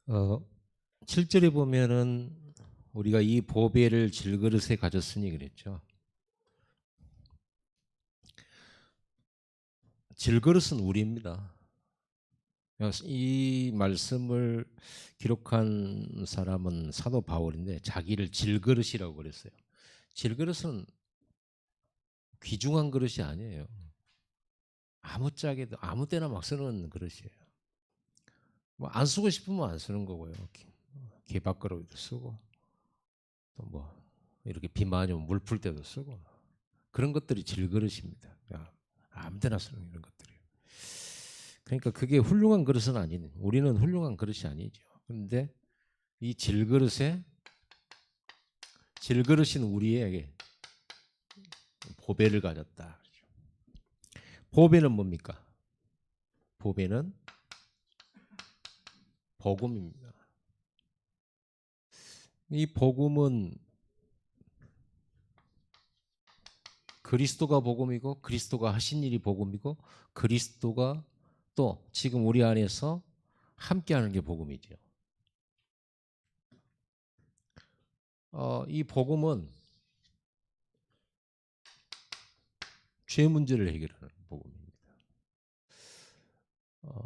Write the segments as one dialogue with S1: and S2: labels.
S1: 어, 7절에 보면은 우리가 이 보배를 질그릇에 가졌으니 그랬죠. 질그릇은 우리입니다. 이 말씀을 기록한 사람은 사도 바울인데 자기를 질그릇이라고 그랬어요. 질그릇은 귀중한 그릇이 아니에요. 아무짝에도 아무 때나 막 쓰는 그릇이에요. 뭐 안 쓰고 싶으면 안 쓰는 거고요. 개밥그릇도 쓰고 또 뭐 이렇게 비 많이 오면 물 풀 때도 쓰고 그런 것들이 질그릇입니다. 아무 데나 쓰는 이런 것들이에요. 그러니까 그게 훌륭한 그릇은 아닌 우리는 훌륭한 그릇이 아니죠. 그런데 이 질그릇인 우리에게 보배를 가졌다. 보배는 뭡니까? 보배는 복음입니다. 이 복음은 그리스도가 복음이고 그리스도가 하신 일이 복음이고 그리스도가 또 지금 우리 안에서 함께하는 게 복음이죠. 이 복음은 죄 문제를 해결하는 복음입니다.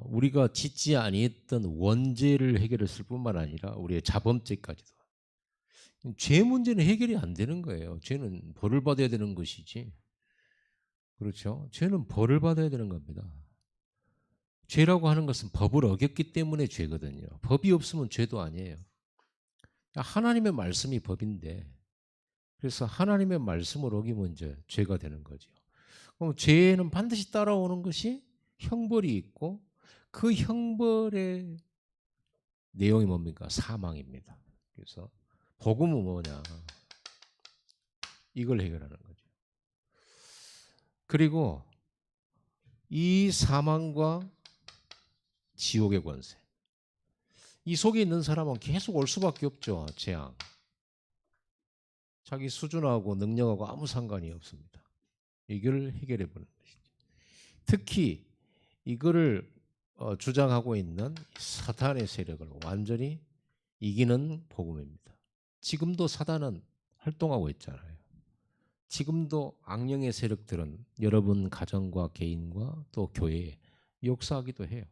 S1: 우리가 짓지 아니했던 원죄를 해결했을 뿐만 아니라 우리의 자범죄까지도. 죄 문제는 해결이 안 되는 거예요. 죄는 벌을 받아야 되는 것이지. 그렇죠? 죄는 벌을 받아야 되는 겁니다. 죄라고 하는 것은 법을 어겼기 때문에 죄거든요. 법이 없으면 죄도 아니에요. 하나님의 말씀이 법인데 그래서 하나님의 말씀을 어기면 이제 죄가 되는 거죠. 그럼 죄는 반드시 따라오는 것이 형벌이 있고 그 형벌의 내용이 뭡니까? 사망입니다. 그래서 복음은 뭐냐? 이걸 해결하는 거죠. 그리고 이 사망과 지옥의 권세. 이 속에 있는 사람은 계속 올 수밖에 없죠. 재앙. 자기 수준하고 능력하고 아무 상관이 없습니다. 이걸 해결해 보는 것이죠. 특히 이거를 주장하고 있는 사탄의 세력을 완전히 이기는 복음입니다. 지금도 사단은 활동하고 있잖아요. 지금도 악령의 세력들은 여러분 가정과 개인과 또 교회에 역사하기도 해요.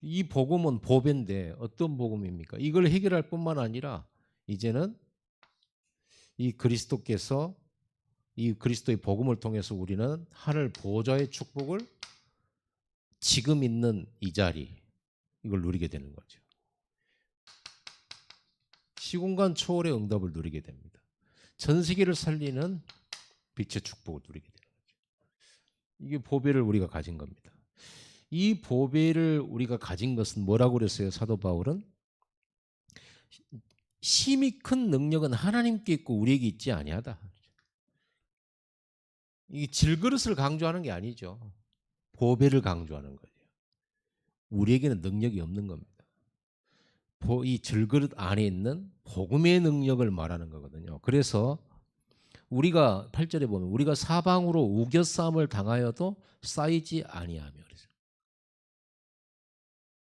S1: 이 복음은 보배인데 어떤 복음입니까? 이걸 해결할 뿐만 아니라 이제는 이 그리스도께서 이 그리스도의 복음을 통해서 우리는 하늘 보좌의 축복을 지금 있는 이 자리 이걸 누리게 되는 거죠. 시공간 초월의 응답을 누리게 됩니다. 전 세계를 살리는 빛의 축복을 누리게 되는 거죠. 이게 보배를 우리가 가진 겁니다. 이 보배를 우리가 가진 것은 뭐라고 그랬어요? 사도 바울은 심히 큰 능력은 하나님께 있고 우리에게 있지 아니하다. 이 질그릇을 강조하는 게 아니죠. 보배를 강조하는 거예요. 우리에게는 능력이 없는 겁니다. 이 질그릇 안에 있는 복음의 능력을 말하는 거거든요. 그래서 우리가 8절에 보면 우리가 사방으로 우겨싸움을 당하여도 쌓이지 아니하며 그래서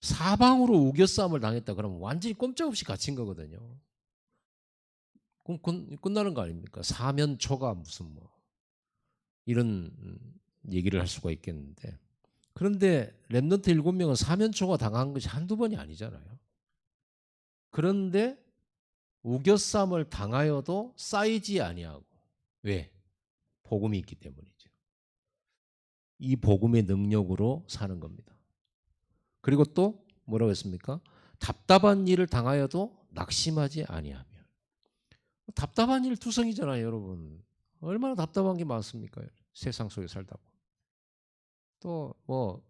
S1: 사방으로 우겨싸움을 당했다 그러면 완전히 꼼짝없이 갇힌 거거든요. 그럼 끝나는 거 아닙니까? 사면초가 무슨 뭐 이런 얘기를 할 수가 있겠는데 그런데 렘넌트 7명은 사면초가 당한 것이 한두 번이 아니잖아요. 그런데 우겨쌈을 당하여도 쌓이지 아니하고 왜? 복음이 있기 때문이죠. 이 복음의 능력으로 사는 겁니다. 그리고 또 뭐라고 했습니까? 답답한 일을 당하여도 낙심하지 아니하며. 답답한 일 투성이잖아요, 여러분. 얼마나 답답한 게 많습니까? 세상 속에 살다 보면. 또 뭐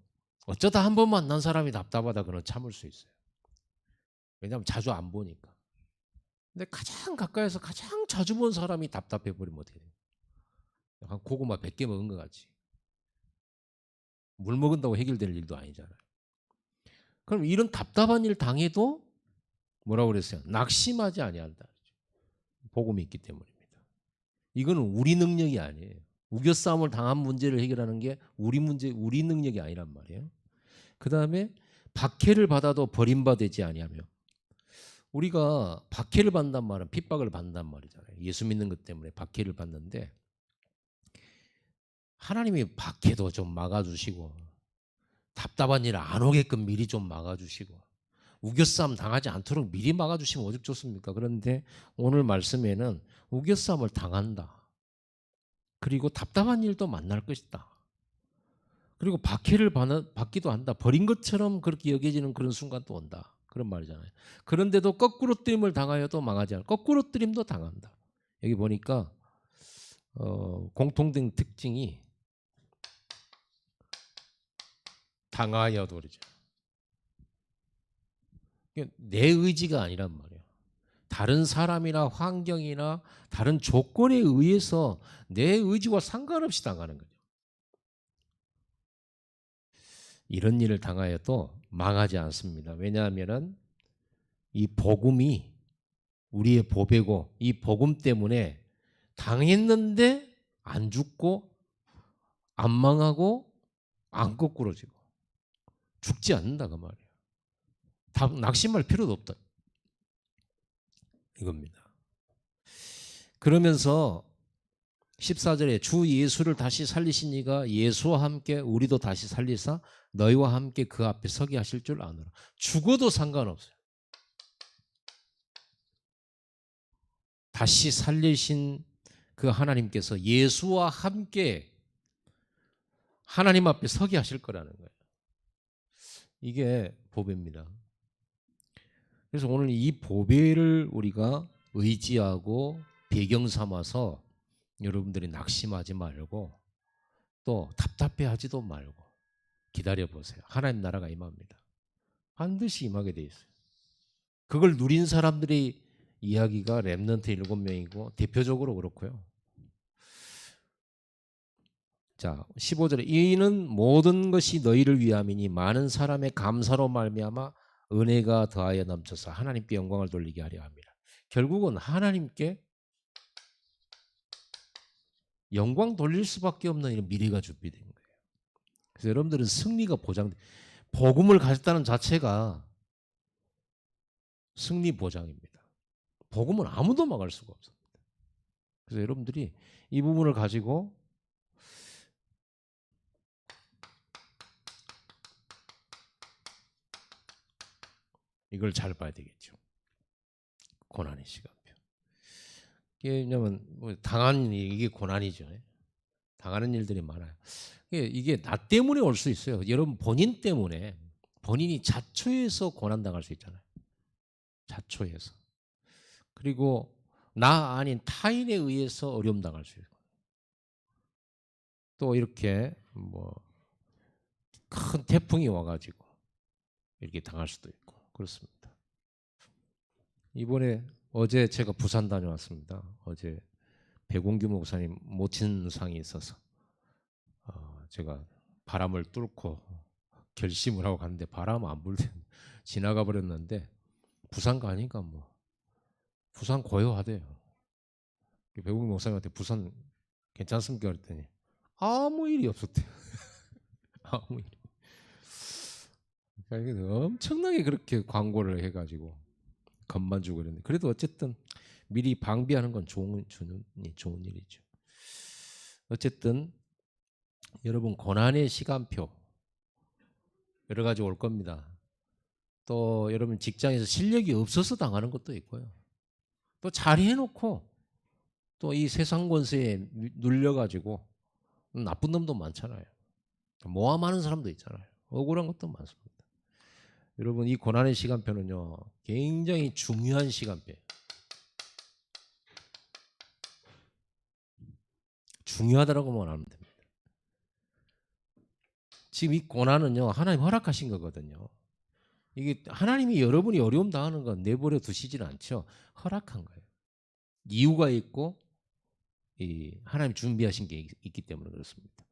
S1: 어쩌다 한 번 만난 사람이 답답하다 그러면 참을 수 있어요. 왜냐하면 자주 안 보니까. 근데 가장 가까이서 가장 자주 본 사람이 답답해 버리면 어떻게 돼요? 약간 고구마 100개 먹은 것 같이. 물 먹은다고 해결될 일도 아니잖아요. 그럼 이런 답답한 일 당해도 뭐라고 그랬어요? 낙심하지 아니한다. 복음이 있기 때문입니다. 이거는 우리 능력이 아니에요. 우겨싸움을 당한 문제를 해결하는 게 우리 문제, 우리 능력이 아니란 말이에요. 그 다음에 박해를 받아도 버림받지 아니하며. 우리가 박해를 받는단 말은 핍박을 받는단 말이잖아요. 예수 믿는 것 때문에 박해를 받는데 하나님이 박해도 좀 막아주시고 답답한 일 안 오게끔 미리 좀 막아주시고 우겨싸움 당하지 않도록 미리 막아주시면 오죽 좋습니까? 그런데 오늘 말씀에는 우겨싸움을 당한다. 그리고 답답한 일도 만날 것이다. 그리고 박해를 받기도 한다. 버린 것처럼 그렇게 여겨지는 그런 순간도 온다. 그런 말이잖아요. 그런데도 거꾸로 뜨림을 당하여도 망하지 않아. 거꾸로 뜨림도 당한다. 여기 보니까 공통된 특징이 당하여도 그러죠. 내 의지가 아니란 말이에요. 다른 사람이나 환경이나 다른 조건에 의해서 내 의지와 상관없이 당하는 거죠. 이런 일을 당하여도 망하지 않습니다. 왜냐하면 이 복음이 우리의 보배고 이 복음 때문에 당했는데 안 죽고 안 망하고 안 거꾸러지고 죽지 않는다 그 말이에요. 낙심할 필요도 없다 이겁니다. 그러면서 14절에 주 예수를 다시 살리신 이가 예수와 함께 우리도 다시 살리사 너희와 함께 그 앞에 서게 하실 줄 아노라. 죽어도 상관없어요. 다시 살리신 그 하나님께서 예수와 함께 하나님 앞에 서게 하실 거라는 거예요. 이게 보배입니다. 그래서 오늘 이 보배를 우리가 의지하고 배경 삼아서 여러분들이 낙심하지 말고 또 답답해하지도 말고 기다려 보세요. 하나님 나라가 임합니다. 반드시 임하게 돼 있어요. 그걸 누린 사람들의 이야기가 렘넌트 7명이고 대표적으로 그렇고요. 자, 15절에 이는 모든 것이 너희를 위함이니 많은 사람의 감사로 말미암아 은혜가 더하여 넘쳐서 하나님께 영광을 돌리게 하려 합니다. 결국은 하나님께 영광 돌릴 수밖에 없는 이런 미래가 준비된 거예요. 그래서 여러분들은 승리가 보장돼. 복음을 가졌다는 자체가 승리 보장입니다. 복음은 아무도 막을 수가 없습니다. 그래서 여러분들이 이 부분을 가지고 이걸 잘 봐야 되겠죠. 고난의 시간표. 왜냐하면 뭐 당하는 일이 이게 고난이죠. 당하는 일들이 많아요. 이게 나 때문에 올 수 있어요. 여러분 본인 때문에 본인이 자초해서 고난 당할 수 있잖아요. 자초해서. 그리고 나 아닌 타인에 의해서 어려움 당할 수 있고. 또 이렇게 뭐 큰 태풍이 와가지고 이렇게 당할 수도 있고 그렇습니다. 이번에 어제 제가 부산 다녀왔습니다. 어제 백운규 목사님 모친상이 있어서 제가 바람을 뚫고 결심을 하고 갔는데 바람 안 불대 지나가 버렸는데 부산 가니까 뭐 부산 고요하대요. 백운규 목사님한테 부산 괜찮습니까? 그랬더니 아무 일이 없었대요. 아무 일. 그러니까 엄청나게 그렇게 광고를 해가지고 겁만 주고 그랬는데 그래도 어쨌든 미리 방비하는 건 좋은 일이죠. 어쨌든 여러분 고난의 시간표 여러 가지 올 겁니다. 또 여러분 직장에서 실력이 없어서 당하는 것도 있고요. 또 잘해놓고 또 이 세상 권세에 눌려가지고 나쁜 놈도 많잖아요. 모함하는 사람도 있잖아요. 억울한 것도 많습니다. 여러분 이 고난의 시간표는요 굉장히 중요한 시간표예요. 중요하다라고 말하면 됩니다. 지금 이 고난은요 하나님 허락하신 거거든요. 이게 하나님이 여러분이 어려움 당하는 건 내버려 두시질 않죠. 허락한 거예요. 이유가 있고 이 하나님 준비하신 게 있기 때문에 그렇습니다.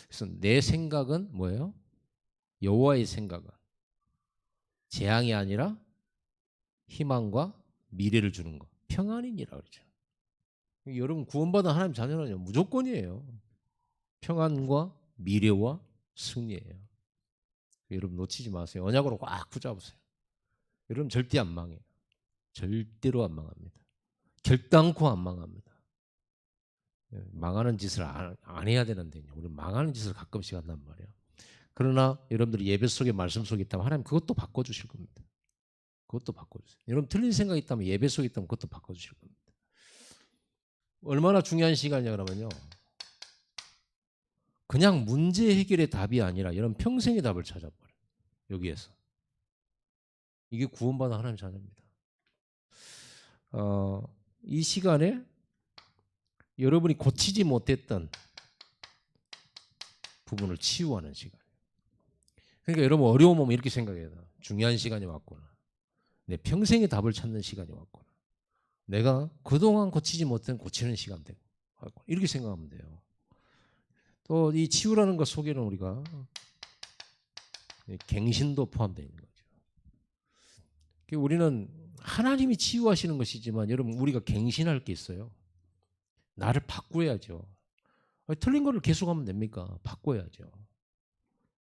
S1: 그래서 내 생각은 뭐예요? 여호와의 생각은 재앙이 아니라 희망과 미래를 주는 거. 평안이니라 그러죠. 여러분 구원받은 하나님 자녀는요 무조건이에요. 평안과 미래와 승리예요. 여러분 놓치지 마세요. 언약으로 꽉 붙잡으세요. 여러분 절대 안 망해요. 절대로 안 망합니다. 결단코 안 망합니다. 망하는 짓을 안 해야 되는데 우리 망하는 짓을 가끔씩 한단 말이에요. 그러나 여러분들이 예배 속에 말씀 속에 있다면 하나님 그것도 바꿔주실 겁니다. 그것도 바꿔주세요. 여러분 틀린 생각이 있다면 예배 속에 있다면 그것도 바꿔주실 겁니다. 얼마나 중요한 시간이냐 그러면요. 그냥 문제 해결의 답이 아니라 여러분 평생의 답을 찾아버려요. 여기에서. 이게 구원받은 하나님의 자녀입니다. 이 시간에 여러분이 고치지 못했던 부분을 치유하는 시간. 그러니까 여러분 어려움 오면 이렇게 생각해야 돼요. 중요한 시간이 왔구나. 내 평생의 답을 찾는 시간이 왔구나. 내가 그동안 고치지 못한 고치는 시간 되고 이렇게 생각하면 돼요. 또 이 치유라는 것 속에는 우리가 갱신도 포함되어 있는 거죠. 우리는 하나님이 치유하시는 것이지만 여러분 우리가 갱신할 게 있어요. 나를 바꿔야죠. 틀린 거를 계속하면 됩니까? 바꿔야죠.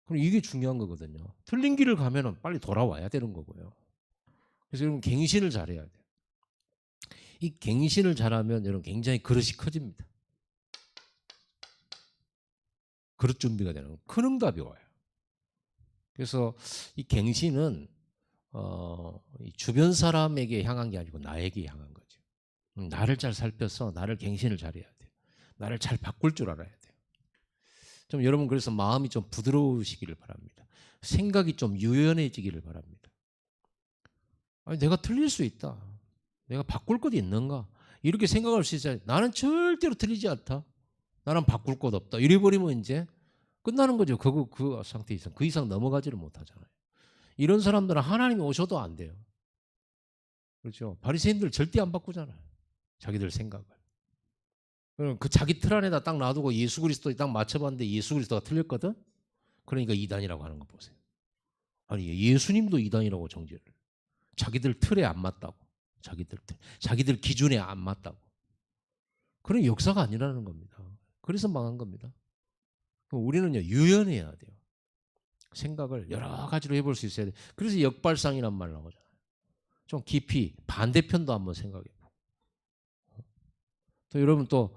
S1: 그럼 이게 중요한 거거든요. 틀린 길을 가면은 빨리 돌아와야 되는 거고요. 그래서 여러분 갱신을 잘해야 돼요. 이 갱신을 잘하면 여러분 굉장히 그릇이 커집니다. 그릇 준비가 되는 거예요. 큰 응답이 와요. 그래서 이 갱신은 이 주변 사람에게 향한 게 아니고 나에게 향한 거죠. 나를 잘 살펴서 나를 갱신을 잘해야 돼요. 나를 잘 바꿀 줄 알아야 돼요. 좀 여러분 그래서 마음이 좀 부드러우시기를 바랍니다. 생각이 좀 유연해지기를 바랍니다. 아니, 내가 틀릴 수 있다. 내가 바꿀 것이 있는가? 이렇게 생각할 수 있어요. 나는 절대로 틀리지 않다. 나는 바꿀 것 없다. 이래버리면 이제 끝나는 거죠. 그 상태 이상. 그 이상 넘어가지를 못하잖아요. 이런 사람들은 하나님이 오셔도 안 돼요. 그렇죠. 바리새인들 절대 안 바꾸잖아요. 자기들 생각을. 그럼 그 자기 틀 안에다 딱 놔두고 예수 그리스도에 딱 맞춰봤는데 예수 그리스도가 틀렸거든? 그러니까 이단이라고 하는 거 보세요. 아니 예수님도 이단이라고 정죄를. 자기들 틀에 안 맞다고. 자기들 기준에 안 맞다고. 그런 역사가 아니라는 겁니다. 그래서 망한 겁니다. 우리는요 유연해야 돼요. 생각을 여러 가지로 해볼 수 있어야 돼요. 그래서 역발상이란 말 나오잖아요. 좀 깊이 반대편도 한번 생각해보고 또 여러분 또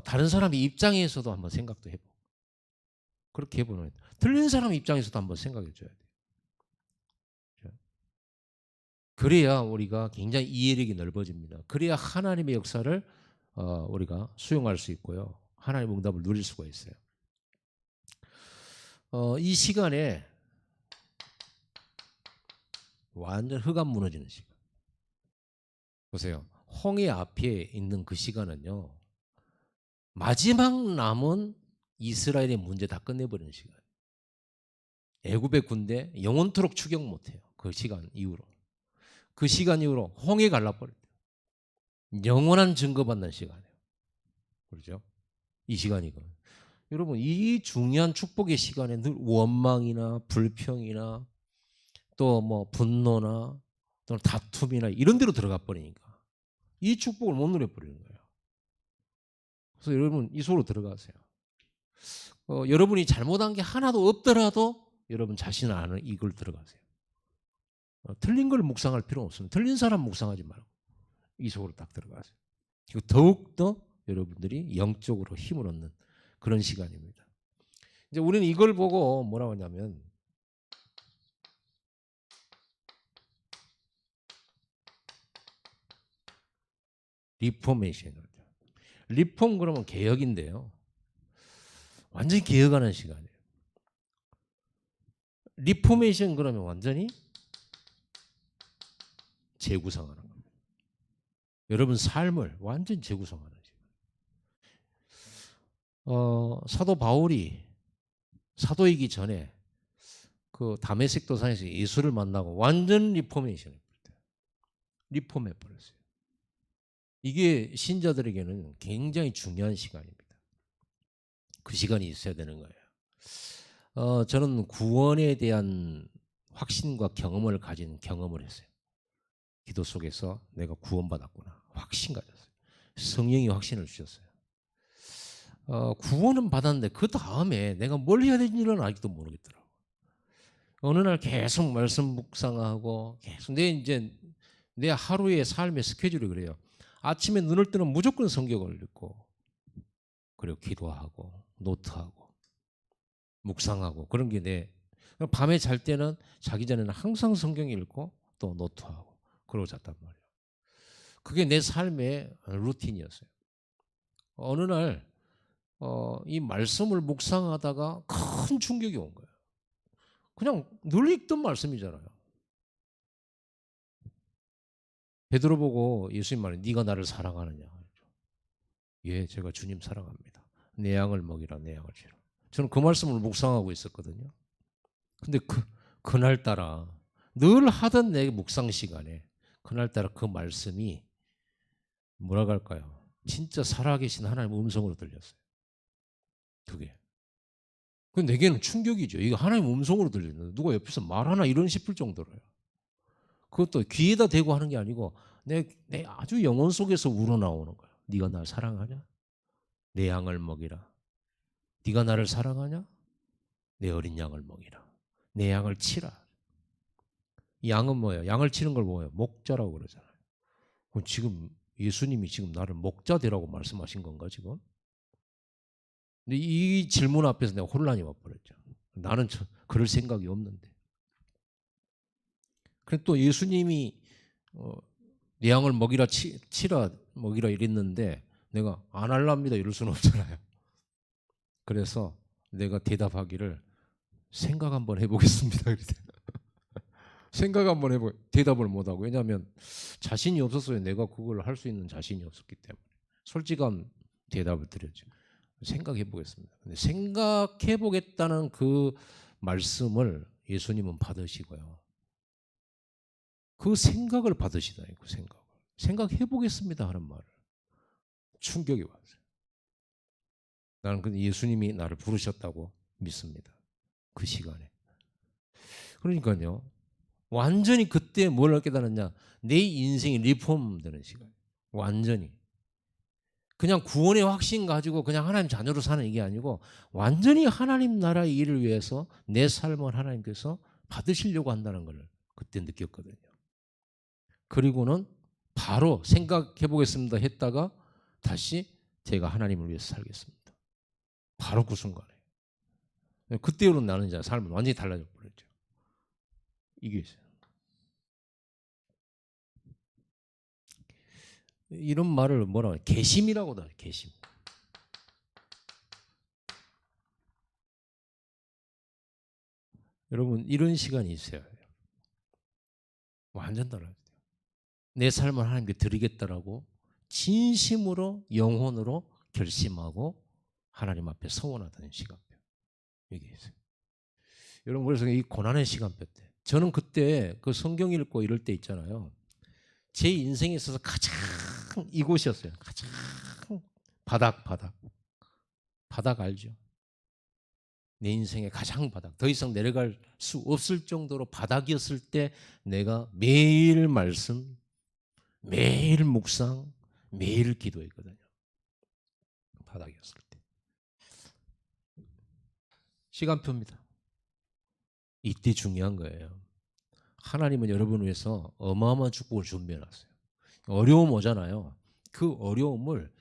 S1: 다른 사람의 입장에서도 한번 생각도 해보고 그렇게 해보는 거예요. 틀린 사람 입장에서도 한번 생각해 줘야 돼요. 그래야 우리가 굉장히 이해력이 넓어집니다. 그래야 하나님의 역사를 우리가 수용할 수 있고요. 하나님의 응답을 누릴 수가 있어요. 이 시간에 완전 흑암 무너지는 시간. 보세요. 홍해 앞에 있는 그 시간은요. 마지막 남은 이스라엘의 문제 다 끝내버리는 시간. 애굽의 군대 영원토록 추격 못해요. 그 시간 이후로. 그 시간 이후로 홍해 갈라버려요. 영원한 증거받는 시간이에요. 그렇죠? 이 시간이거든요. 여러분 이 중요한 축복의 시간에 늘 원망이나 불평이나 또 뭐 분노나 또는 다툼이나 이런 데로 들어가 버리니까 이 축복을 못 누려버리는 거예요. 그래서 여러분 이 속으로 들어가세요. 여러분이 잘못한 게 하나도 없더라도 여러분 자신을 아는 이걸 들어가세요. 틀린 걸 묵상할 필요는 없습니다. 틀린 사람 묵상하지 말고 이 속으로 딱 들어가세요. 그리고 더욱더 여러분들이 영적으로 힘을 얻는 그런 시간입니다. 이제 우리는 이걸 보고 뭐라고 하냐면 리포메이션. 리폼 그러면 개혁인데요. 완전히 개혁하는 시간이에요. 리포메이션 그러면 완전히 재구성하는 겁니다. 여러분 삶을 완전히 재구성하는 시간. 사도 바울이 사도이기 전에 그 다메섹 도상에서 예수를 만나고 완전 리포메이션 했어요. 리폼해 버렸어요. 이게 신자들에게는 굉장히 중요한 시간입니다. 그 시간이 있어야 되는 거예요. 저는 구원에 대한 확신과 경험을 가진 경험을 했어요. 기도 속에서 내가 구원받았구나. 확신 가졌어요. 성령이 확신을 주셨어요. 구원은 받았는데 그 다음에 내가 뭘 해야 되는지는 아직도 모르겠더라고요. 어느 날 계속 말씀 묵상하고 계속 내 하루의 삶의 스케줄이 그래요. 아침에 눈을 뜨면 무조건 성경을 읽고 그리고 기도하고 노트하고 묵상하고 그런 게 밤에 잘 때는 자기 전에는 항상 성경 읽고 또 노트하고 그러고 잤단 말이에요. 그게 내 삶의 루틴이었어요. 어느 날 이 말씀을 묵상하다가 큰 충격이 온 거예요. 그냥 늘 읽던 말씀이잖아요. 베드로 보고 예수님 말해 네가 나를 사랑하느냐. 예, 제가 주님 사랑합니다. 내 양을 먹이라 내 양을 치라. 저는 그 말씀을 묵상하고 있었거든요. 근데 그날따라 늘 하던 내 묵상 시간에 그날따라 그 말씀이 뭐라고 할까요? 진짜 살아계신 하나님의 음성으로 들렸어요. 그게. 그 내게는 충격이죠. 이거 하나님의 음성으로 들리는 누가 옆에서 말하나 이런 싶을 정도로요. 그것도 귀에다 대고 하는 게 아니고 내 아주 영혼 속에서 우러나오는 거예요. 네가 날 사랑하냐? 내 양을 먹이라. 네가 나를 사랑하냐? 내 어린 양을 먹이라. 내 양을 치라. 양은 뭐예요? 양을 치는 걸 뭐예요? 목자라고 그러잖아요. 그럼 지금 예수님이 지금 나를 목자 되라고 말씀하신 건가 지금? 근데 이 질문 앞에서 내가 혼란이 와버렸죠. 나는 그럴 생각이 없는데. 그래 또 예수님이 내 양을 먹이라 치라 먹이라 이랬는데 내가 안 할랍니다 이럴 수는 없잖아요. 그래서 내가 대답하기를 생각 한번 해보겠습니다. 생각 한번 대답을 못하고 왜냐하면 자신이 없었어요. 내가 그걸 할 수 있는 자신이 없었기 때문에 솔직한 대답을 드렸죠. 생각해 보겠습니다. 근데 생각해 보겠다는 그 말씀을 예수님은 받으시고요. 그 생각을 받으시다니 그 생각해 보겠습니다 하는 말을 충격이 왔어요. 나는 근데 예수님이 나를 부르셨다고 믿습니다. 그 시간에. 그러니까요. 완전히 그때 뭘 깨달았냐? 내 인생이 리폼되는 시간. 완전히. 그냥 구원의 확신 가지고 그냥 하나님 자녀로 사는 이게 아니고 완전히 하나님 나라의 일을 위해서 내 삶을 하나님께서 받으시려고 한다는 걸 그때 느꼈거든요. 그리고는 바로 생각해 보겠습니다 했다가 다시 제가 하나님을 위해서 살겠습니다. 바로 그 순간에. 그때로는 나는 이제 삶은 완전히 달라져 버렸죠. 이게 있어요. 이런 말을 뭐라고 해요? 개심이라고도 해요. 개심. 여러분 이런 시간이 있어요. 완전 달라요. 내 삶을 하나님께 드리겠다라고 진심으로 영혼으로 결심하고 하나님 앞에 서원하던 시간표. 이게 있어요. 여러분 그래서 이 고난의 시간표 때 저는 그때 그 성경 읽고 이럴 때 있잖아요. 제 인생에 있어서 가장 이곳이었어요. 가장 바닥 알죠? 내 인생의 가장 바닥. 더 이상 내려갈 수 없을 정도로 바닥이었을 때 내가 매일 말씀, 매일 묵상, 매일 기도했거든요. 바닥이었을 때. 시간표입니다. 이때 중요한 거예요. 하나님은 여러분을 위해서 어마어마한 축복을 준비해놨어요. 어려움 오잖아요. 그 어려움을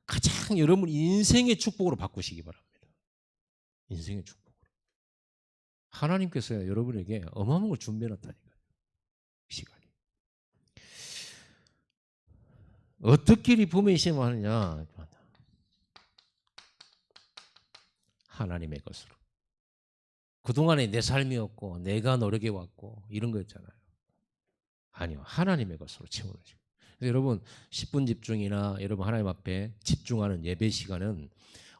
S1: 가장 여러분 인생의 축복으로 바꾸시기 바랍니다. 인생의 축복으로. 하나님께서 여러분에게 어마어마한 걸 준비해놨다니까요. 시간이. 어떻게 리포메이션 하느냐? 하나님의 것으로. 그동안에 내 삶이었고 내가 노력해왔고 이런 거였잖아요. 아니요. 하나님의 것으로 채우는 시간. 그래서 여러분 10분 집중이나 여러분 하나님 앞에 집중하는 예배 시간은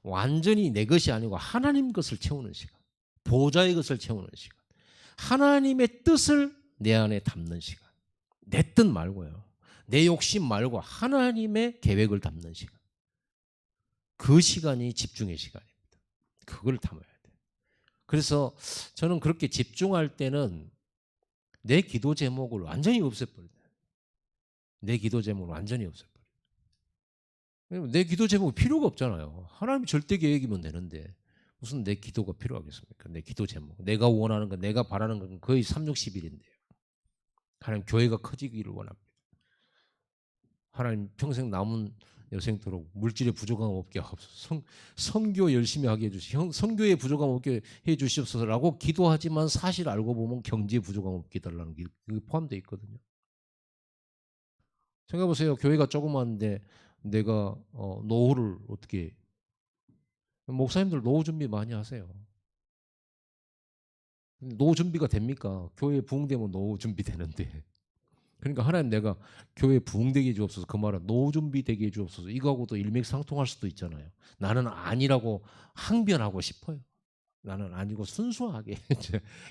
S1: 완전히 내 것이 아니고 하나님 것을 채우는 시간. 보좌의 것을 채우는 시간. 하나님의 뜻을 내 안에 담는 시간. 내 뜻 말고요. 내 욕심 말고 하나님의 계획을 담는 시간. 그 시간이 집중의 시간입니다. 그걸 담아야 돼요. 그래서 저는 그렇게 집중할 때는 내 기도 제목을 완전히 없애버려요. 내 기도 제목을 완전히 없애버려요. 내 기도 제목이 필요가 없잖아요. 하나님 절대 계획이면 되는데 무슨 내 기도가 필요하겠습니까? 내 기도 제목. 내가 원하는 거, 내가 바라는 건 거의 3, 60일인데요. 하나님 교회가 커지기를 원합니다. 하나님 평생 남은 여생토록 물질의 부족함 없게 하옵소서. 성교 열심히 하게 해주시옵소서. 성교에 부족함 없게 해주시옵소서라고 기도하지만 사실 알고 보면 경제에 부족함 없게 해달라는 게 포함되어 있거든요. 생각해보세요. 교회가 조그만데 내가 노후를 어떻게, 목사님들 노후 준비 많이 하세요. 노후 준비가 됩니까? 교회 부흥되면 노후 준비되는데. 그러니까 하나님 내가 교회 부흥되게 해주옵소서. 그 말은 노후 준비되게 해주옵소서. 이거하고도 일맥상통할 수도 있잖아요. 나는 아니라고 항변하고 싶어요. 나는 아니고 순수하게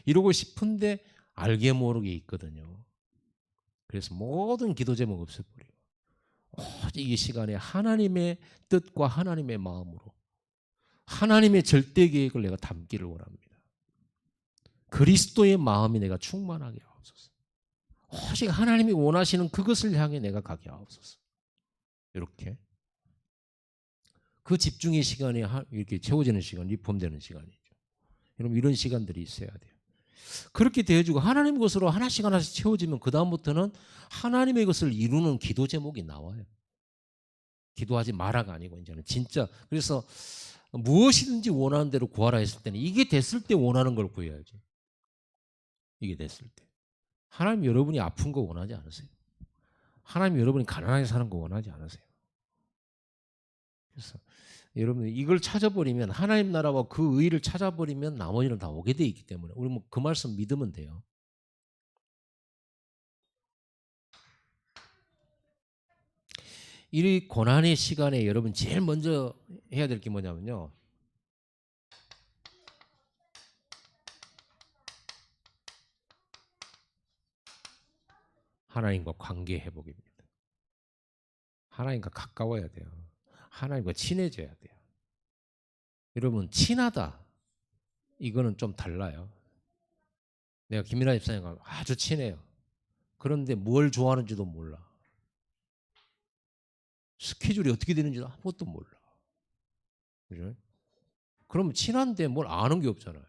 S1: 이러고 싶은데 알게 모르게 있거든요. 그래서 모든 기도 제목 없애버려요. 오직 이 시간에 하나님의 뜻과 하나님의 마음으로 하나님의 절대 계획을 내가 담기를 원합니다. 그리스도의 마음이 내가 충만하게 하옵소서. 오직 하나님이 원하시는 그것을 향해 내가 가게 하옵소서. 이렇게 그 집중의 시간이 이렇게 채워지는 시간, 리폼되는 시간이죠. 여러분 이런 시간들이 있어야 돼요. 그렇게 되어지고 하나님 것으로 하나씩 하나씩 채워지면 그 다음부터는 하나님의 것을 이루는 기도 제목이 나와요. 기도하지 마라가 아니고 이제는 진짜. 그래서 무엇이든지 원하는 대로 구하라 했을 때는 이게 됐을 때 원하는 걸 구해야지. 이게 됐을 때. 하나님 여러분이 아픈 거 원하지 않으세요? 하나님 여러분이 가난하게 사는 거 원하지 않으세요? 그래서 여러분 이걸 찾아버리면 하나님 나라와 그 의를 찾아버리면 나머지는 다 오게 돼 있기 때문에 우리 뭐 그 말씀 믿으면 돼요. 이 고난의 시간에 여러분 제일 먼저 해야 될 게 뭐냐면요. 하나님과 관계 회복입니다. 하나님과 가까워야 돼요. 하나님과 친해져야 돼요. 여러분 친하다 이거는 좀 달라요. 내가 김민아 집사님과 아주 친해요. 그런데 뭘 좋아하는지도 몰라. 스케줄이 어떻게 되는지도 아무것도 몰라. 그죠? 그럼 친한데 뭘 아는 게 없잖아요.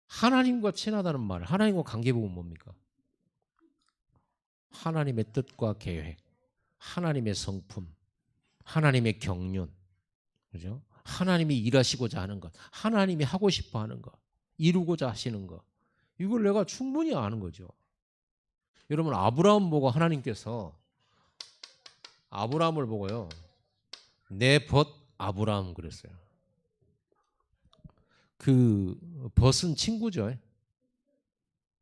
S1: 하나님과 친하다는 말, 하나님과 관계 보면 뭡니까? 하나님의 뜻과 계획, 하나님의 성품, 하나님의 경륜, 그죠? 하나님이 일하시고자 하는 것, 하나님이 하고 싶어 하는 것, 이루고자 하시는 것, 이걸 내가 충분히 아는 거죠. 여러분 아브라함 보고 하나님께서 아브라함을 보고요, 내 벗 아브라함 그랬어요. 그 벗은 친구죠.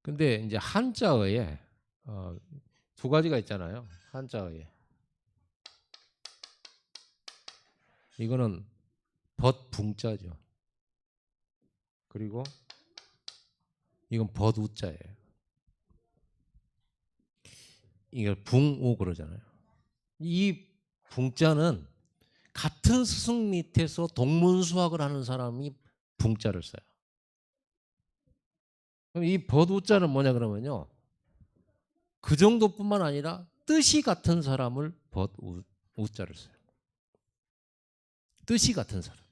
S1: 근데 이제 한자어에 두 가지가 있잖아요. 한자어에 이거는 벗붕자죠. 그리고 이건 벗우자예요. 이걸 붕우 그러잖아요. 이 붕자는 같은 스승 밑에서 동문수학을 하는 사람이 붕자를 써요. 그럼 이 벗우자는 뭐냐 그러면요. 그 정도뿐만 아니라 뜻이 같은 사람을 벗우자를 써요. 뜻이 같은 사람.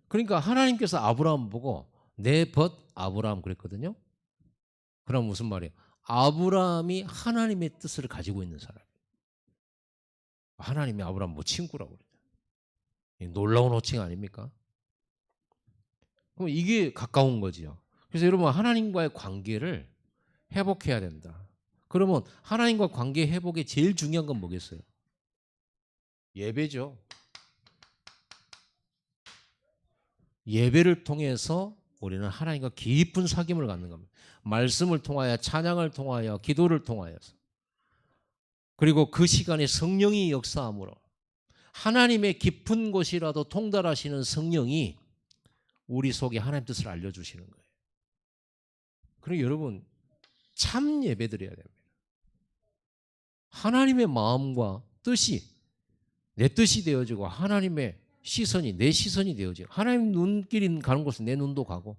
S1: 그러니까 하나님께서 아브라함 보고 내 벗 아브라함 그랬거든요. 그럼 무슨 말이에요? 아브라함이 하나님의 뜻을 가지고 있는 사람. 하나님이 아브라함 뭐 친구라고 그래요. 놀라운 호칭 아닙니까? 그럼 이게 가까운 거지요. 그래서 여러분 하나님과의 관계를 회복해야 된다. 그러면 하나님과 관계 회복에 제일 중요한 건 뭐겠어요? 예배죠. 예배를 통해서 우리는 하나님과 깊은 사귐을 갖는 겁니다. 말씀을 통하여 찬양을 통하여 기도를 통하여서 그리고 그 시간에 성령이 역사함으로 하나님의 깊은 곳이라도 통달하시는 성령이 우리 속에 하나님 뜻을 알려주시는 거예요. 그리고 여러분 참 예배 드려야 됩니다. 하나님의 마음과 뜻이 내 뜻이 되어지고 하나님의 시선이 내 시선이 되어지고 하나님 눈길이 가는 곳에 내 눈도 가고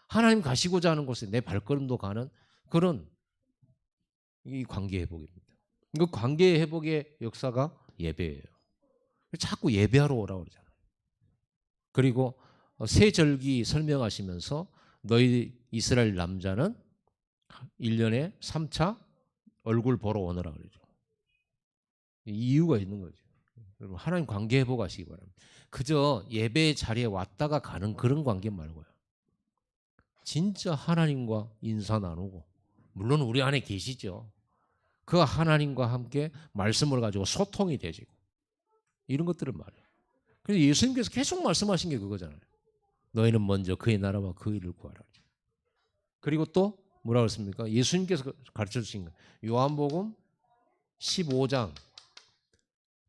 S1: 하나님 가시고자 하는 곳에 내 발걸음도 가는 그런 이 관계 회복입니다. 그 관계 회복의 역사가 예배예요. 자꾸 예배하러 오라고 그러잖아요. 그리고 새 절기 설명하시면서 너희 이스라엘 남자는 1년에 3차 얼굴 보러 오너라 그러죠. 이유가 있는 거죠. 여러분 하나님 관계 회복하시기 바랍니다. 그저 예배 자리에 왔다가 가는 그런 관계 말고요. 진짜 하나님과 인사 나누고, 물론 우리 안에 계시죠. 그 하나님과 함께 말씀을 가지고 소통이 되지고 이런 것들을 말해요. 그래서 예수님께서 계속 말씀하신 게 그거잖아요. 너희는 먼저 그의 나라와 그 일을 구하라. 그리고 또 뭐라고 했습니까? 예수님께서 가르쳐 주신 거. 요한복음 15장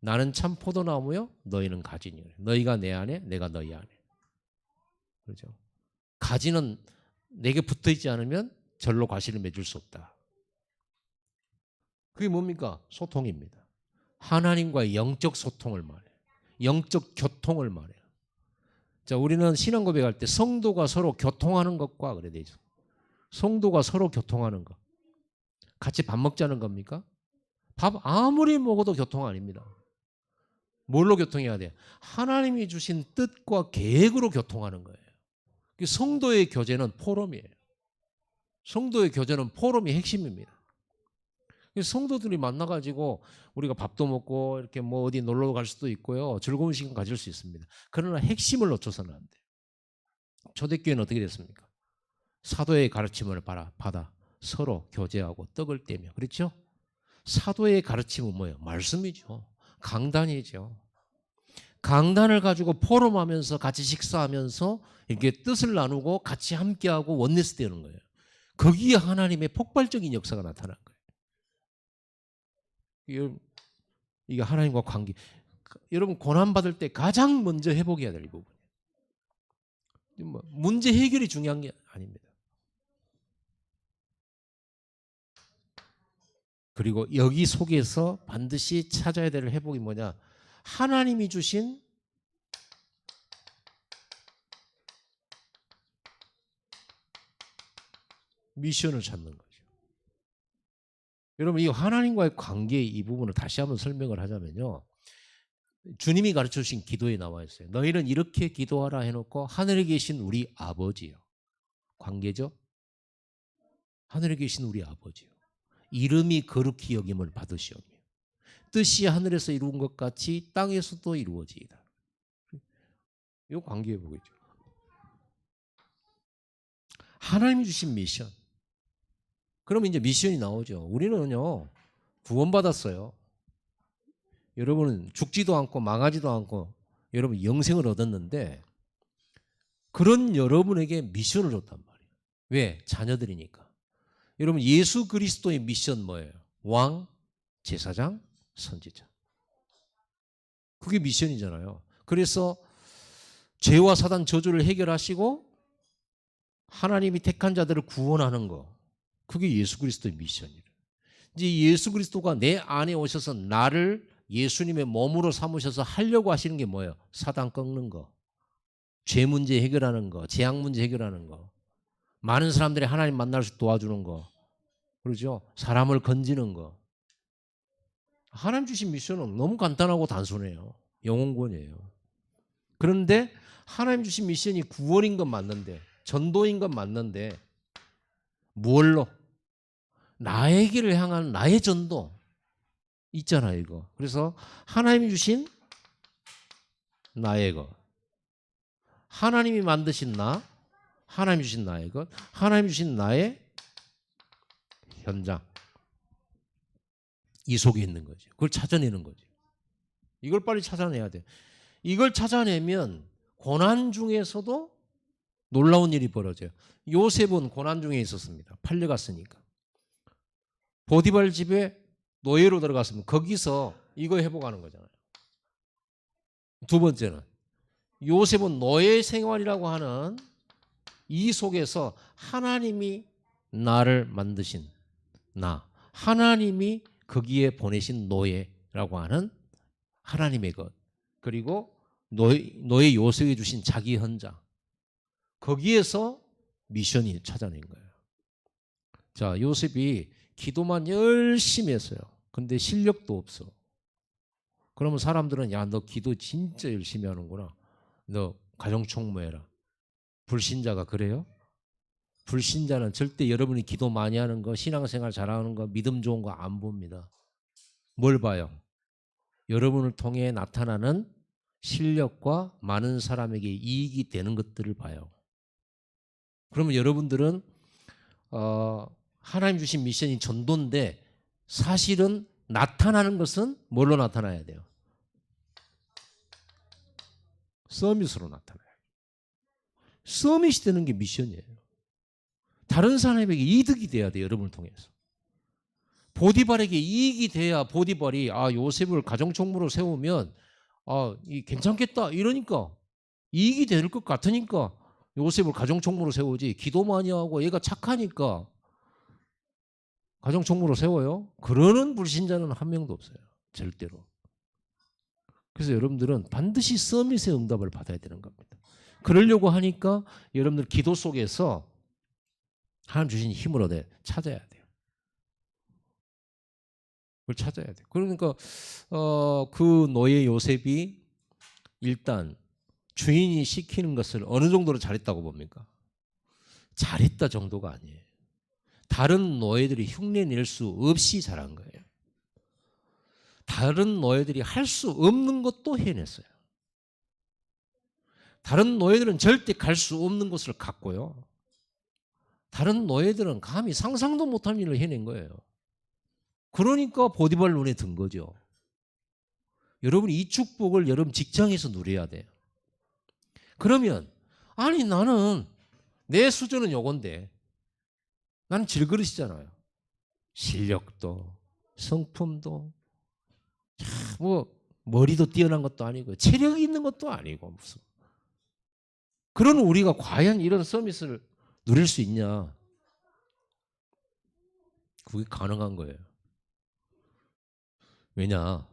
S1: 나는 참 포도나무요 너희는 가지니라. 너희가 내 안에 내가 너희 안에. 그렇죠? 가지는 내게 붙어 있지 않으면 절로 과실을 맺을 수 없다. 그게 뭡니까? 소통입니다. 하나님과의 영적 소통을 말해요. 영적 교통을 말해요. 자, 우리는 신앙 고백할 때 성도가 서로 교통하는 것과 그래 되죠. 성도가 서로 교통하는 것. 같이 밥 먹자는 겁니까? 밥 아무리 먹어도 교통 아닙니다. 뭘로 교통해야 돼요? 하나님이 주신 뜻과 계획으로 교통하는 거예요. 성도의 교제는 포럼이에요. 성도의 교제는 포럼이 핵심입니다. 성도들이 만나가지고 우리가 밥도 먹고 이렇게 뭐 어디 놀러 갈 수도 있고요. 즐거운 시간 가질 수 있습니다. 그러나 핵심을 놓쳐서는 안 돼요. 초대교회는 어떻게 됐습니까? 사도의 가르침을 받아 서로 교제하고 떡을 떼며. 그렇죠? 사도의 가르침은 뭐예요? 말씀이죠. 강단이죠. 강단을 가지고 포럼하면서 같이 식사하면서 이렇게 뜻을 나누고 같이 함께하고 원네스 되는 거예요. 거기에 하나님의 폭발적인 역사가 나타난 거예요. 이게 하나님과 관계. 여러분 고난받을 때 가장 먼저 회복해야 될 부분이에요. 문제 해결이 중요한 게 아닙니다. 그리고 여기 속에서 반드시 찾아야 될 회복이 뭐냐? 하나님이 주신 미션을 찾는 거죠. 여러분 이 하나님과의 관계의 이 부분을 다시 한번 설명을 하자면요. 주님이 가르쳐 주신 기도에 나와 있어요. 너희는 이렇게 기도하라 해놓고 하늘에 계신 우리 아버지요. 관계죠. 하늘에 계신 우리 아버지요. 이름이 거룩히 여김을 받으시오며 뜻이 하늘에서 이루은 것 같이 땅에서도 이루어지이다. 이거 관계해 보겠죠. 하나님이 주신 미션. 그러면 이제 미션이 나오죠. 우리는요 구원받았어요. 여러분은 죽지도 않고 망하지도 않고 여러분 영생을 얻었는데 그런 여러분에게 미션을 줬단 말이에요. 왜? 자녀들이니까. 여러분 예수 그리스도의 미션 뭐예요? 왕, 제사장, 선지자. 그게 미션이잖아요. 그래서 죄와 사단 저주를 해결하시고 하나님이 택한 자들을 구원하는 거. 그게 예수 그리스도의 미션이에요. 이제 예수 그리스도가 내 안에 오셔서 나를 예수님의 몸으로 삼으셔서 하려고 하시는 게 뭐예요? 사단 꺾는 거. 죄 문제 해결하는 거. 재앙 문제 해결하는 거. 많은 사람들이 하나님 만날 수 도와주는 거. 그렇죠? 사람을 건지는 거. 하나님 주신 미션은 너무 간단하고 단순해요. 영혼구원이에요. 그런데 하나님 주신 미션이 구원인 건 맞는데 전도인 건 맞는데 무엇로? 나에게를 향한 나의 전도 있잖아요 이거. 그래서 하나님이 주신 나의 것, 하나님이 만드신 나, 하나님이 주신 나의 것, 하나님이 주신 나의 현장, 이 속에 있는 거죠. 그걸 찾아내는 거죠. 이걸 빨리 찾아내야 돼. 이걸 찾아내면 고난 중에서도 놀라운 일이 벌어져요. 요셉은 고난 중에 있었습니다. 팔려갔으니까. 보디발 집에 노예로 들어갔으면 거기서 이거 회복하는 거잖아요. 두 번째는 요셉은 노예 생활이라고 하는 이 속에서 하나님이 나를 만드신 나, 하나님이 거기에 보내신 노예라고 하는 하나님의 것, 그리고 노예 요셉이 주신 자기 현장, 거기에서 미션이 찾아낸 거예요. 자, 요셉이 기도만 열심히 했어요. 근데 실력도 없어. 그러면 사람들은 야, 너 기도 진짜 열심히 하는구나. 너 가정총무해라. 불신자가 그래요? 불신자는 절대 여러분이 기도 많이 하는 거, 신앙생활 잘하는 거, 믿음 좋은 거 안 봅니다. 뭘 봐요? 여러분을 통해 나타나는 실력과 많은 사람에게 이익이 되는 것들을 봐요. 그러면 여러분들은 하나님 주신 미션이 전도인데 사실은 나타나는 것은 뭘로 나타나야 돼요? 서밋으로 나타나요. 서밋이 되는 게 미션이에요. 다른 사람에게 이득이 돼야 돼요. 여러분을 통해서. 보디발에게 이익이 돼야 보디발이 요셉을 가정총무로 세우면 이 괜찮겠다 이러니까 이익이 될 것 같으니까 요셉을 가정총무로 세우지. 기도 많이 하고 얘가 착하니까 가정총무로 세워요? 그러는 불신자는 한 명도 없어요. 절대로. 그래서 여러분들은 반드시 서밋의 응답을 받아야 되는 겁니다. 그러려고 하니까 여러분들 기도 속에서 하나님 주신 힘을 얻어 찾아야 돼요. 그걸 찾아야 돼요. 그러니까 그 노예 요셉이 일단 주인이 시키는 것을 어느 정도로 잘했다고 봅니까? 잘했다 정도가 아니에요. 다른 노예들이 흉내낼 수 없이 잘한 거예요. 다른 노예들이 할 수 없는 것도 해냈어요. 다른 노예들은 절대 갈 수 없는 곳을 갔고요. 다른 노예들은 감히 상상도 못할 일을 해낸 거예요. 그러니까 보디발 눈에 든 거죠. 여러분이 이 축복을 여러분 직장에서 누려야 돼요. 그러면 아니 나는 내 수준은 요건데 나는 질그릇이잖아요. 실력도 성품도 뭐 머리도 뛰어난 것도 아니고 체력이 있는 것도 아니고 무슨 그런 우리가 과연 이런 서밋을 누릴 수 있냐? 그게 가능한 거예요. 왜냐?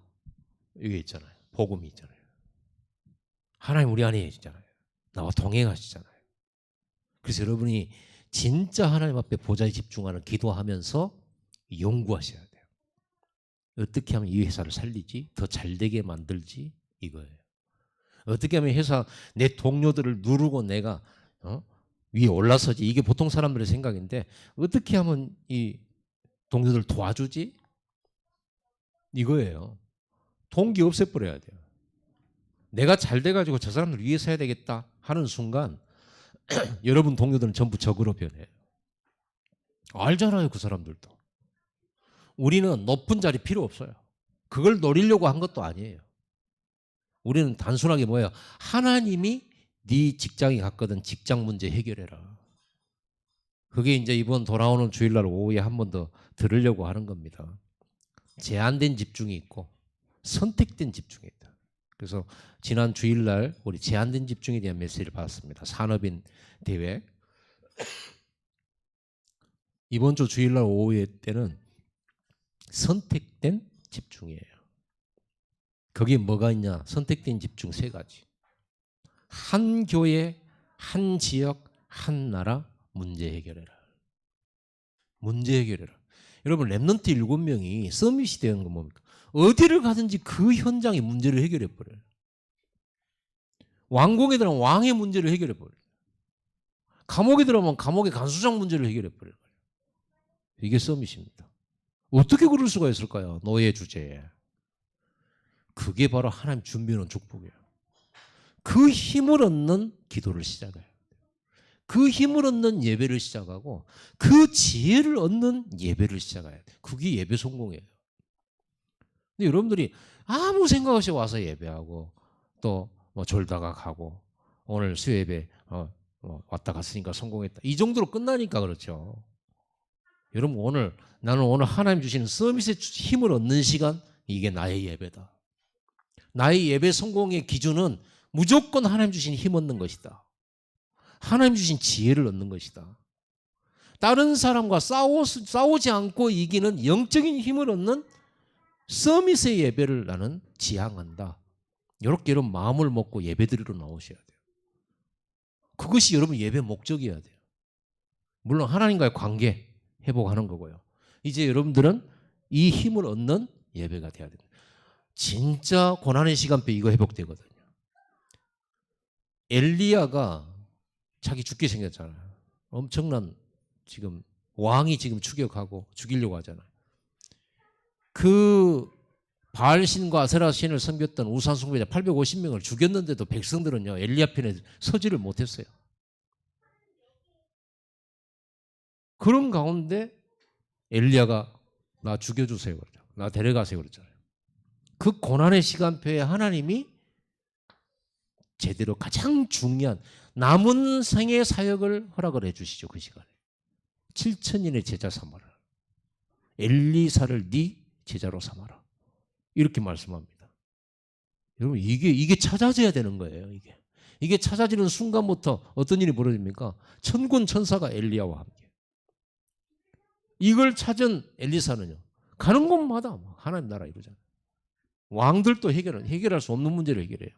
S1: 이게 있잖아요. 복음이 있잖아요. 하나님 우리 안에 있잖아요. 나와 동행하시잖아요. 그래서 여러분이 진짜 하나님 앞에 보좌에 집중하는 기도하면서 연구하셔야 돼요. 어떻게 하면 이 회사를 살리지? 더 잘되게 만들지? 이거예요. 어떻게 하면 회사 내 동료들을 누르고 내가 위에 올라서지? 이게 보통 사람들의 생각인데 어떻게 하면 이 동료들 도와주지? 이거예요. 동기 없애버려야 돼요. 내가 잘 돼가지고 저 사람들 위에 서야 되겠다 하는 순간 여러분 동료들은 전부 적으로 변해요. 알잖아요, 그 사람들도. 우리는 높은 자리 필요 없어요. 그걸 노리려고 한 것도 아니에요. 우리는 단순하게 뭐예요? 하나님이 네 직장에 갔거든 직장 문제 해결해라. 그게 이제 이번 돌아오는 주일날 오후에 한 번 더 들으려고 하는 겁니다. 제한된 집중이 있고 선택된 집중이 있다. 그래서 지난 주일날 우리 제한된 집중에 대한 메시지를 받았습니다. 산업인 대회. 이번 주 주일날 오후에 때는 선택된 집중이에요. 거기에 뭐가 있냐? 선택된 집중 세 가지. 한 교회, 한 지역, 한 나라 문제 해결해라. 문제 해결해라. 여러분 랩넌트 7명이 서밋이 되는 건 뭡니까? 어디를 가든지 그 현장의 문제를 해결해 버려요. 왕궁에 들어가면 왕의 문제를 해결해 버려요. 감옥에 들어가면 감옥의 간수장 문제를 해결해 버려요. 이게 서밋입니다. 어떻게 그럴 수가 있을까요? 노예 주제에. 그게 바로 하나님 준비해놓은 축복이에요. 그 힘을 얻는 기도를 시작해요. 그 힘을 얻는 예배를 시작하고 그 지혜를 얻는 예배를 시작해야 돼요. 그게 예배 성공이에요. 근데 여러분들이 아무 생각 없이 와서 예배하고 또 뭐 졸다가 가고 오늘 수요예배 왔다 갔으니까 성공했다. 이 정도로 끝나니까 그렇죠. 여러분 나는 오늘 하나님 주시는 서밋의 힘을 얻는 시간 이게 나의 예배다. 나의 예배 성공의 기준은 무조건 하나님 주신 힘 얻는 것이다. 하나님 주신 지혜를 얻는 것이다. 다른 사람과 싸우지 않고 이기는 영적인 힘을 얻는 서밋의 예배를 나는 지향한다. 이렇게 여러분 마음을 먹고 예배드리러 나오셔야 돼요. 그것이 여러분 예배 목적이어야 돼요. 물론 하나님과의 관계 회복하는 거고요. 이제 여러분들은 이 힘을 얻는 예배가 돼야 됩니다. 진짜 고난의 시간표 이거 회복되거든요. 엘리야가 자기 죽게 생겼잖아요. 엄청난 지금 왕이 지금 추격하고 죽이려고 하잖아요. 그 바알신과 아세라 신을 섬겼던 우상 숭배자 850명을 죽였는데도 백성들은요 엘리야 편에 서지를 못했어요. 그런 가운데 엘리야가 나 죽여주세요 그러죠. 나 데려가세요 그랬잖아요. 그 고난의 시간표에 하나님이 제대로 가장 중요한 남은 생의 사역을 허락을 해주시죠. 그 시간에 7,000인의 제자 삼아라. 엘리사를 네 제자로 삼아라. 이렇게 말씀합니다. 여러분 이게 찾아져야 되는 거예요. 이게 찾아지는 순간부터 어떤 일이 벌어집니까? 천군 천사가 엘리야와 함께. 이걸 찾은 엘리사는요. 가는 곳마다 하나님 나라 이루잖아요. 왕들도 해결할 수 없는 문제를 해결해요.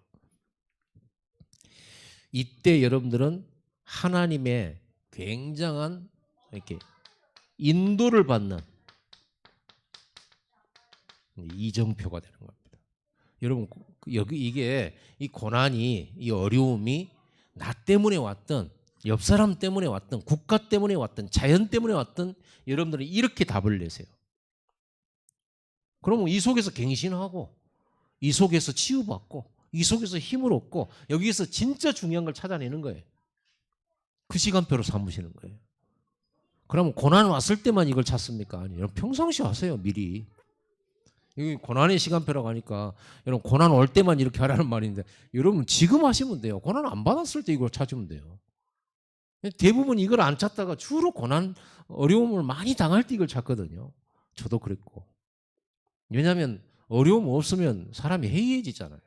S1: 이때 여러분들은 하나님의 굉장한 이렇게 인도를 받는 이정표가 되는 겁니다. 여러분 여기 이게 이 고난이 이 어려움이 나 때문에 왔던 옆 사람 때문에 왔던 국가 때문에 왔던 자연 때문에 왔던 여러분들은 이렇게 답을 내세요. 그러면 이 속에서 갱신하고 이 속에서 치유받고 이 속에서 힘을 얻고 여기에서 진짜 중요한 걸 찾아내는 거예요. 그 시간표로 삼으시는 거예요. 그러면 고난 왔을 때만 이걸 찾습니까? 아니요. 평상시 하세요. 미리. 여기 고난의 시간표라고 하니까 여러분 고난 올 때만 이렇게 하라는 말인데 여러분 지금 하시면 돼요. 고난 안 받았을 때 이걸 찾으면 돼요. 대부분 이걸 안 찾다가 주로 고난 어려움을 많이 당할 때 이걸 찾거든요. 저도 그랬고. 왜냐하면 어려움 없으면 사람이 해이해지잖아요.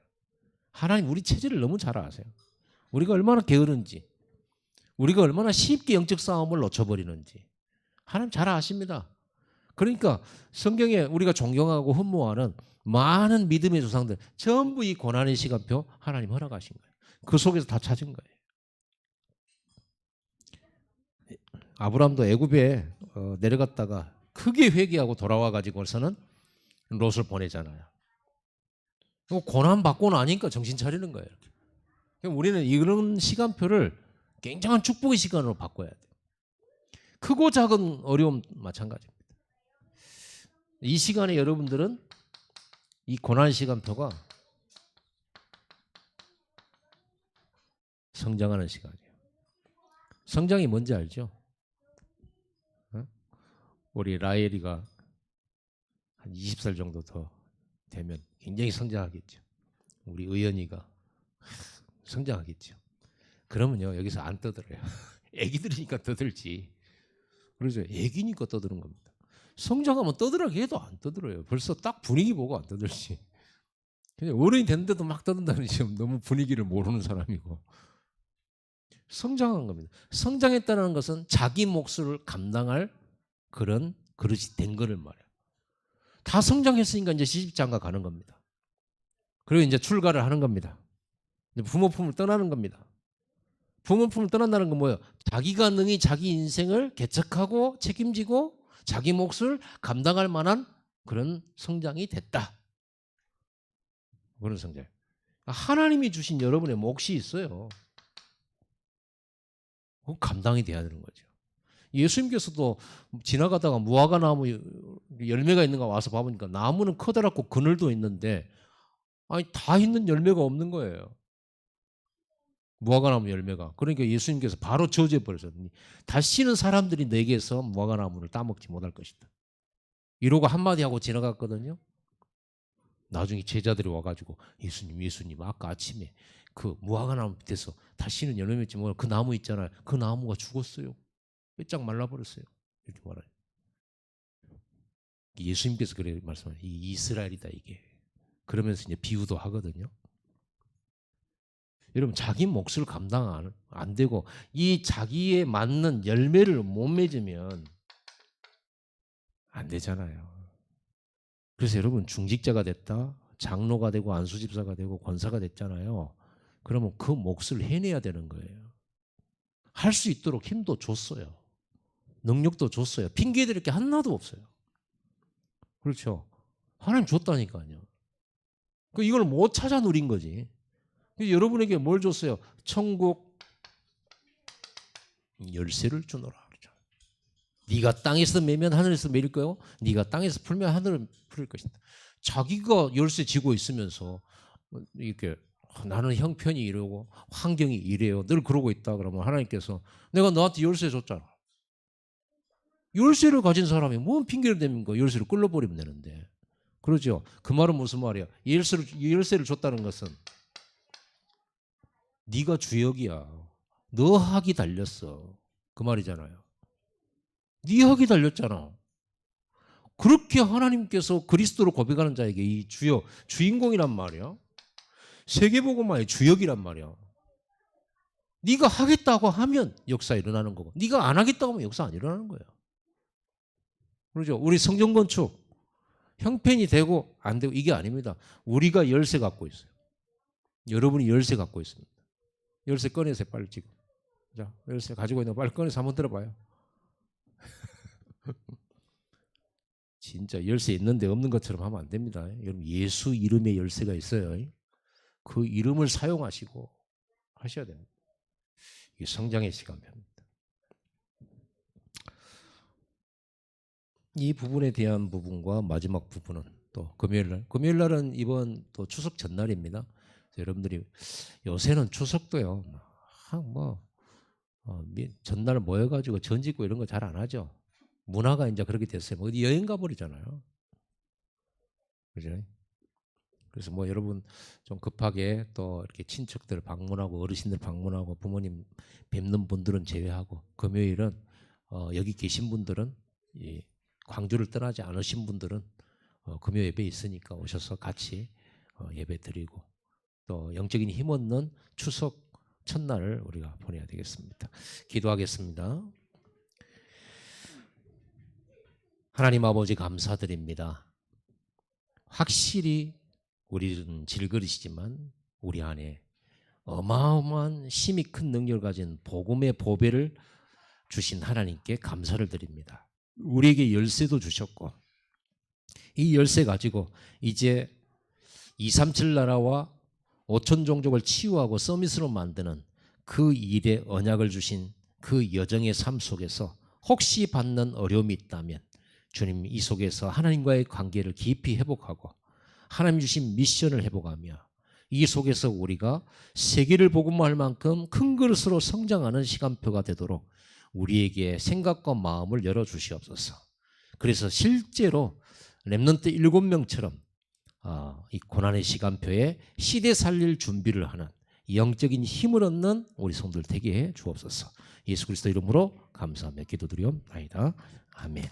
S1: 하나님 우리 체질을 너무 잘 아세요. 우리가 얼마나 게으른지 우리가 얼마나 쉽게 영적 싸움을 놓쳐버리는지 하나님 잘 아십니다. 그러니까 성경에 우리가 존경하고 흠모하는 많은 믿음의 조상들 전부 이 고난의 시간표 하나님 허락하신 거예요. 그 속에서 다 찾은 거예요. 아브라함도 애굽에 내려갔다가 크게 회개하고 돌아와 가지고서는 롯을 보내잖아요. 고난 받고 나니까 정신 차리는 거예요. 우리는 이런 시간표를 굉장한 축복의 시간으로 바꿔야 돼요. 크고 작은 어려움 마찬가지입니다. 이 시간에 여러분들은 이 고난 시간표가 성장하는 시간이에요. 성장이 뭔지 알죠? 우리 라헬이가 한 20살 정도 더 되면 굉장히 성장하겠죠. 우리 의연이가 성장하겠죠. 그러면요 여기서 안 떠들어요. 애기들이니까 떠들지. 그러죠. 애기니까 떠드는 겁니다. 성장하면 떠들라고 해도 안 떠들어요. 벌써 딱 분위기 보고 안 떠들지. 그냥 어른이 됐는데도 막 떠든다는 지금 너무 분위기를 모르는 사람이고. 성장한 겁니다. 성장했다는 것은 자기 몫을 감당할 그런 그릇이 된 거를 말해요. 다 성장했으니까 이제 시집장가 가는 겁니다. 그리고 이제 출가를 하는 겁니다. 부모 품을 떠나는 겁니다. 부모 품을 떠난다는 건 뭐예요? 자기가 능히 자기 인생을 개척하고 책임지고 자기 몫을 감당할 만한 그런 성장이 됐다. 그런 성장. 하나님이 주신 여러분의 몫이 있어요. 그건 감당이 돼야 되는 거죠. 예수님께서도 지나가다가 무화과 나무 열매가 있는가 와서 봐보니까 나무는 커다랗고 그늘도 있는데 아니 다 있는 열매가 없는 거예요. 무화과나무 열매가. 그러니까 예수님께서 바로 저주해 버리셨더니 다시는 사람들이 내게서 무화과나무를 따먹지 못할 것이다. 이러고 한마디 하고 지나갔거든요. 나중에 제자들이 와가지고 예수님 아까 아침에 그 무화과나무 밑에서 다시는 열매 맺지 못할 그 나무 있잖아요. 그 나무가 죽었어요. 빼짝 말라버렸어요. 이렇게 말해요. 예수님께서 그래 말씀하세요. 이 이스라엘이다 이게. 그러면서 이제 비유도 하거든요. 여러분 자기 몫을 감당 안 되고 이 자기에 맞는 열매를 못 맺으면 안 되잖아요. 그래서 여러분 중직자가 됐다, 장로가 되고 안수집사가 되고 권사가 됐잖아요. 그러면 그 몫을 해내야 되는 거예요. 할 수 있도록 힘도 줬어요. 능력도 줬어요. 핑계드릴 게 하나도 없어요. 그렇죠. 하나님 줬다니까요. 이걸 못 찾아 누린 거지. 여러분에게 뭘 줬어요? 천국 열쇠를 주노라. 그러죠. 네가 땅에서 매면 하늘에서 매일 거요. 네가 땅에서 풀면 하늘을 풀릴 것이다. 자기가 열쇠 쥐고 있으면서 이렇게 나는 형편이 이러고 환경이 이래요. 늘 그러고 있다 그러면 하나님께서 내가 너한테 열쇠 줬잖아. 열쇠를 가진 사람이 뭔 핑계를 댑니까? 열쇠를 끌어버리면 되는데. 그러죠. 그 말은 무슨 말이야? 열쇠를 줬다는 것은 네가 주역이야. 너 학이 달렸어. 그 말이잖아요. 네 학이 달렸잖아. 그렇게 하나님께서 그리스도로 고백하는 자에게 이 주역, 주인공이란 말이야. 세계복음화의 주역이란 말이야. 네가 하겠다고 하면 역사 일어나는 거고 네가 안 하겠다고 하면 역사 안 일어나는 거예요. 그렇죠? 우리 성전 건축 형편이 되고 안 되고 이게 아닙니다. 우리가 열쇠 갖고 있어요. 여러분이 열쇠 갖고 있습니다. 열쇠 꺼내세요. 빨리 지금. 자, 열쇠 가지고 있는 거 빨리 꺼내서 한번 들어봐요. 진짜 열쇠 있는데 없는 것처럼 하면 안 됩니다. 여러분 예수 이름의 열쇠가 있어요. 그 이름을 사용하시고 하셔야 됩니다. 이게 성장의 시간표입니다. 이 부분에 대한 부분과 마지막 부분은 또 금요일 날은 이번 또 추석 전날입니다. 여러분들이 요새는 추석도요. 전날 모여가지고 전 짓고 이런 거 잘 안 하죠. 문화가 이제 그렇게 됐어요. 어디 여행 가버리잖아요. 그죠? 그래서 여러분 좀 급하게 또 이렇게 친척들 방문하고 어르신들 방문하고 부모님 뵙는 분들은 제외하고 금요일은 여기 계신 분들은 광주를 떠나지 않으신 분들은 금요 예배 있으니까 오셔서 같이 예배 드리고 또 영적인 힘 얻는 추석 첫날을 우리가 보내야 되겠습니다. 기도하겠습니다. 하나님 아버지 감사드립니다. 확실히 우리는 질그릇이지만 우리 안에 어마어마한 힘이 큰 능력을 가진 복음의 보배를 주신 하나님께 감사를 드립니다. 우리에게 열쇠도 주셨고 이 열쇠 가지고 이제 237 나라와 5천 종족을 치유하고 서밋으로 만드는 그 일에 언약을 주신 그 여정의 삶 속에서 혹시 받는 어려움이 있다면 주님 이 속에서 하나님과의 관계를 깊이 회복하고 하나님 주신 미션을 회복하며 이 속에서 우리가 세계를 복음화할 만큼 큰 그릇으로 성장하는 시간표가 되도록 우리에게 생각과 마음을 열어주시옵소서. 그래서 실제로 렘넌트 7명처럼 이 고난의 시간표에 시대 살릴 준비를 하는 영적인 힘을 얻는 우리 성도들 되게 해 주옵소서. 예수 그리스도 이름으로 감사하며 기도드리옵나이다. 아멘.